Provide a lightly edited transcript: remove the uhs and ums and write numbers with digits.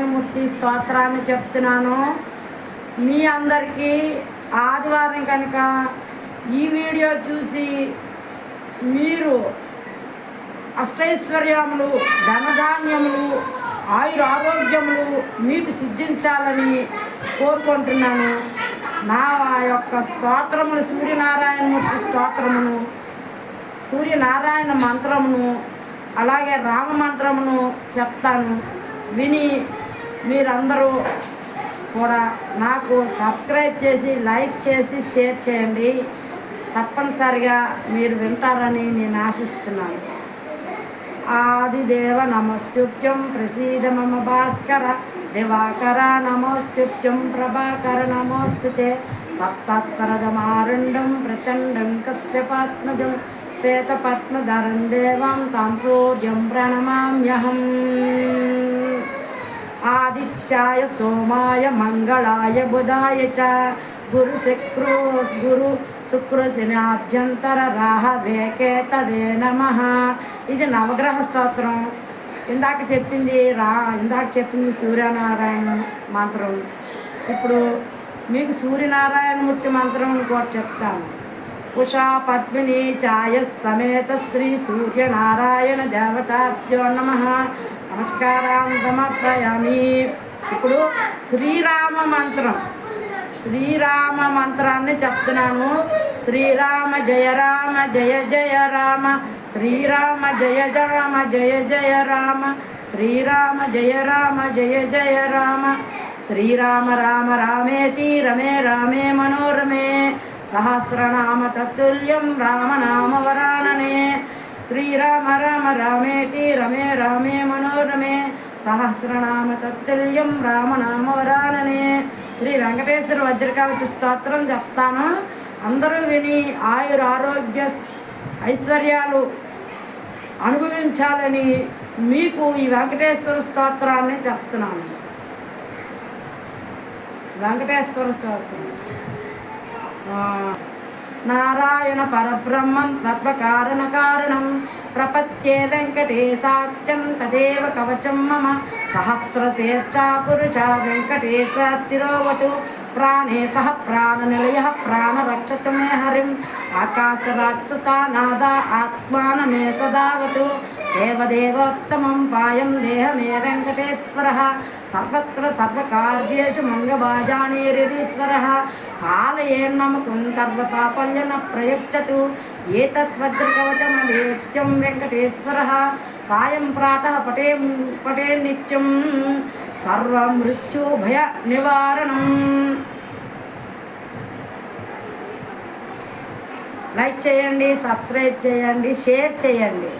నారాయణమూర్తి స్తోత్రాన్ని చెప్తున్నాను. మీ అందరికీ ఆదివారం కనుక ఈ వీడియో చూసి మీరు అష్టైశ్వర్యములు, ధనధాన్యములు, ఆయురారోగ్యములు మీకు సిద్ధించాలని కోరుకుంటున్నాను. నా యొక్క స్తోత్రములు సూర్యనారాయణమూర్తి స్తోత్రమును, సూర్యనారాయణ మంత్రమును, అలాగే రామ మంత్రమును చెప్తాను. విని మీరందరూ కూడా నాకు సబ్స్క్రైబ్ చేసి, లైక్ చేసి, షేర్ చేయండి. తప్పనిసరిగా మీరు వింటారని నేను ఆశిస్తున్నాను. ఆదిదేవ నమస్తుభ్యం ప్రసీద మమ భాస్కర, దివాకర నమస్తుభ్యం ప్రభాకర నమోస్తుతే, సప్తస్వరదమారుండం ప్రచండం కశ్యపాత్మజం శ్వేతపద్మధరం దేవం తాం సూర్యం ప్రణమామ్యహం. ఆదిత్యాయ సోమాయ మంగళాయ బుధాయ చ గురు శుక్రశనాభ్యంతర రాహవే కేతవే నమః. ఇది నవగ్రహ స్తోత్రం. ఇందాక చెప్పింది సూర్యనారాయణ మంత్రం. ఇప్పుడు మీకు సూర్యనారాయణమూర్తి మంత్రం ఇంకోటి చెప్తాను. ఉషా పద్మిని ఛాయ సమేత శ్రీ సూర్యనారాయణ దేవతాభ్యో నమః. నమస్కారం సమర్పయామి. ఇప్పుడు శ్రీరామ మంత్రాన్ని చెప్తున్నాను. శ్రీరామ జయ రామ జయ జయ రామ, శ్రీరామ జయ రామ జయ జయ రామ, శ్రీరామ జయ రామ జయ జయ రామ, శ్రీరామ రామ రామేతి రమే రామే మనోరమే, సహస్రనామ తత్తుల్యం రామనామ వరాననే. శ్రీరామ రామ రామేతి రమే రామే మనోరమే, సహస్రనామ తత్తుల్యం రామనామ వరాననే. శ్రీ వెంకటేశ్వర వజ్రకవచ స్తోత్రం చెప్తాను. అందరూ విని ఆయురారోగ్య ఐశ్వర్యాలు అనుభవించాలని మీకు ఈ వెంకటేశ్వర స్తోత్రాన్ని చెప్తున్నాను. వెంకటేశ్వర స్తోత్రం. నారాయణ పరబ్రహ్మం సర్వకారణ కారణం, ప్రపత్యే వెంకటేశాఖ్యం తదేవ కవచం మమ, సహస్రశీర్షా పురుషా వెంకటేశ శిరోవతు, ప్రాణే సహ ప్రాణనిలయ ప్రాణరక్షతు మే హరిం, ఆకాశరాక్షుతానాద ఆత్మానమే తదావతు, దేవదేవోత్తమం పాయం దేహమే వెంకటేశ్వర, సర్వత్ర సర్వకార్యేషు మంగళాజానీరీశ్వర, పాలయేన్మముకుం సర్వసాఫల్యన ప్రయుజ్యతు, ఏతద్వజ్రకవచమవేత్యం వెంకటేశ్వర, సాయం ప్రాతః పటే నిత్యం సర్వమృత్యుభయ నివారణం. లైక్ చేయండి, సబ్స్క్రైబ్ చేయండి, షేర్ చేయండి.